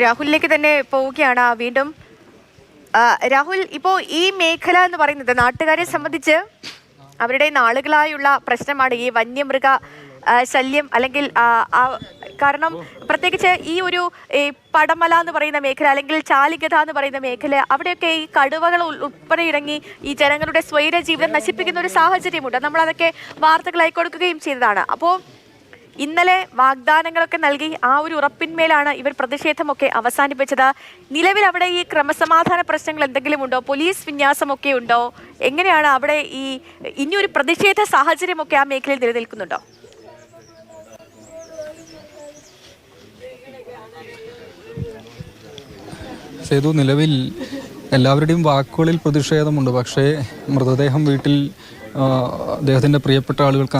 രാഹുലിലേക്ക് തന്നെ പോവുകയാണ് വീണ്ടും. രാഹുൽ, ഇപ്പോൾ ഈ മേഖല എന്ന് പറയുന്നത് നാട്ടുകാരെ സംബന്ധിച്ച് അവരുടെ നാളുകളായുള്ള പ്രശ്നമാണ് ഈ വന്യമൃഗ ശല്യം. അല്ലെങ്കിൽ കാരണം പ്രത്യേകിച്ച് ഈ ഒരു പടമല എന്ന് പറയുന്ന മേഖല അല്ലെങ്കിൽ ചാലിഗത എന്ന് പറയുന്ന മേഖല, അവിടെയൊക്കെ ഈ കടുവകൾ ഉൾപ്പെടെ ഇറങ്ങി ഈ ജനങ്ങളുടെ സ്വൈര ജീവിതം നശിപ്പിക്കുന്ന ഒരു സാഹചര്യമുണ്ട്. നമ്മളതൊക്കെ വാർത്തകളായി കൊടുക്കുകയും ചെയ്തതാണ്. അപ്പോൾ ഇന്നലെ വാഗ്ദാനങ്ങളൊക്കെ നൽകി ആ ഒരു ഉറപ്പിന്മേലാണ് ഇവർ പ്രതിഷേധമൊക്കെ അവസാനിപ്പിച്ചത്. നിലവിൽ അവിടെ ഈ ക്രമസമാധാന പ്രശ്നങ്ങൾ എന്തെങ്കിലും ഉണ്ടോ? പോലീസ് വിന്യാസമൊക്കെ ഉണ്ടോ? എങ്ങനെയാണ് അവിടെ ഇനിയൊരു പ്രതിഷേധ സാഹചര്യമൊക്കെ ആ മേഖലയിൽ നിലനിൽക്കുന്നുണ്ടോ? സേതു, നിലവിൽ എല്ലാവരുടെയും വാക്കുകളിൽ പ്രതിഷേധമുണ്ട്. പക്ഷേ മൃതദേഹം വീട്ടിൽ അദ്ദേഹത്തിൻ്റെ പ്രിയപ്പെട്ട ആളുകൾക്ക്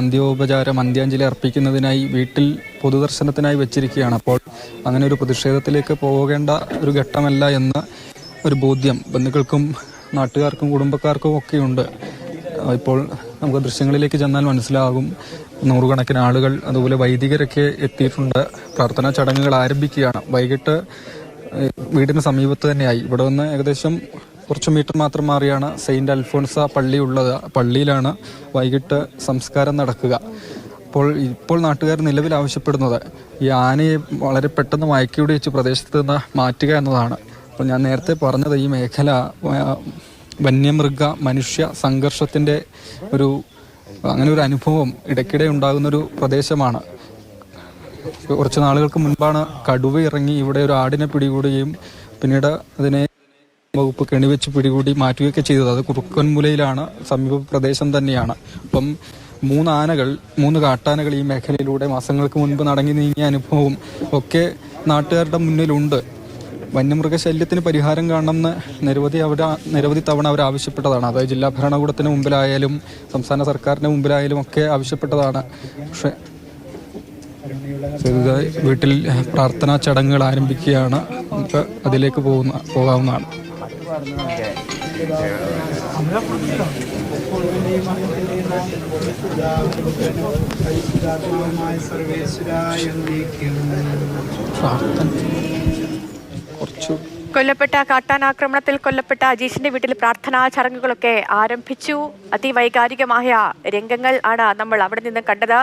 അന്ത്യാഞ്ജലി അർപ്പിക്കുന്നതിനായി വീട്ടിൽ പൊതുദർശനത്തിനായി വെച്ചിരിക്കുകയാണ്. അപ്പോൾ അങ്ങനെ ഒരു പ്രതിഷേധത്തിലേക്ക് പോകേണ്ട ഒരു ഘട്ടമല്ല എന്ന ഒരു ബോധ്യം ബന്ധുക്കൾക്കും നാട്ടുകാർക്കും കുടുംബക്കാർക്കും ഒക്കെയുണ്ട്. ഇപ്പോൾ നമുക്ക് ദൃശ്യങ്ങളിലേക്ക് ചെന്നാൽ മനസ്സിലാകും, നൂറുകണക്കിന് ആളുകൾ അതുപോലെ വൈദികരൊക്കെ എത്തിയിട്ടുണ്ട്. പ്രാർത്ഥനാ ചടങ്ങുകൾ ആരംഭിക്കുകയാണ്. വൈകിട്ട് വീടിന് സമീപത്ത് തന്നെയായി, ഇവിടെ നിന്ന് ഏകദേശം കുറച്ച് മീറ്റർ മാത്രം മാറിയാണ് സെയിൻറ്റ് അൽഫോൺസ പള്ളി ഉള്ളത്. പള്ളിയിലാണ് വൈകിട്ട് സംസ്കാരം നടക്കുക. ഇപ്പോൾ നാട്ടുകാർ നിലവിൽ ആവശ്യപ്പെടുന്നത് ഈ ആനയെ വളരെ പെട്ടെന്ന് മയക്കിയോടെ വെച്ച് പ്രദേശത്ത് നിന്ന് മാറ്റുക എന്നതാണ്. അപ്പോൾ ഞാൻ നേരത്തെ പറഞ്ഞത്, ഈ മേഖല വന്യമൃഗ മനുഷ്യ സംഘർഷത്തിൻ്റെ അങ്ങനെ ഒരു അനുഭവം ഇടയ്ക്കിടെ ഉണ്ടാകുന്നൊരു പ്രദേശമാണ്. കുറച്ച് നാളുകൾക്ക് മുൻപാണ് കടുവ ഇറങ്ങി ഇവിടെ ഒരു ആടിനെ പിടികൂടുകയും പിന്നീട് അതിനെ വകുപ്പ് കെണിവെച്ച് പിടികൂടി മാറ്റുകയൊക്കെ ചെയ്തത്. അത് കുറുക്കൻമുലയിലാണ്, സമീപ പ്രദേശം തന്നെയാണ്. അപ്പം 3 കാട്ടാനകൾ ഈ മേഖലയിലൂടെ മാസങ്ങൾക്ക് മുൻപ് നടങ്ങി നീങ്ങിയ അനുഭവം ഒക്കെ നാട്ടുകാരുടെ മുന്നിലുണ്ട്. വന്യമൃഗശല്യത്തിന് പരിഹാരം കാണണമെന്ന് നിരവധി തവണ അവർ ആവശ്യപ്പെട്ടതാണ്. അതായത് ജില്ലാ ഭരണകൂടത്തിന് മുമ്പിലായാലും സംസ്ഥാന സർക്കാരിൻ്റെ മുമ്പിലായാലും ഒക്കെ ആവശ്യപ്പെട്ടതാണ്. പക്ഷേ വീട്ടിൽ പ്രാർത്ഥനാ ചടങ്ങുകൾ ആരംഭിക്കുകയാണ്. നമുക്ക് അതിലേക്ക് പോകാവുന്നതാണ്. കൊല്ലപ്പെട്ട കാട്ടാനാക്രമണത്തിൽ കൊല്ലപ്പെട്ട അജീഷിന്റെ വീട്ടിൽ പ്രാർത്ഥനാ ചടങ്ങുകളൊക്കെ ആരംഭിച്ചു. അതിവൈകാരികമായ രംഗങ്ങൾ ആണ് നമ്മൾ അവിടെ നിന്ന് കണ്ടത്.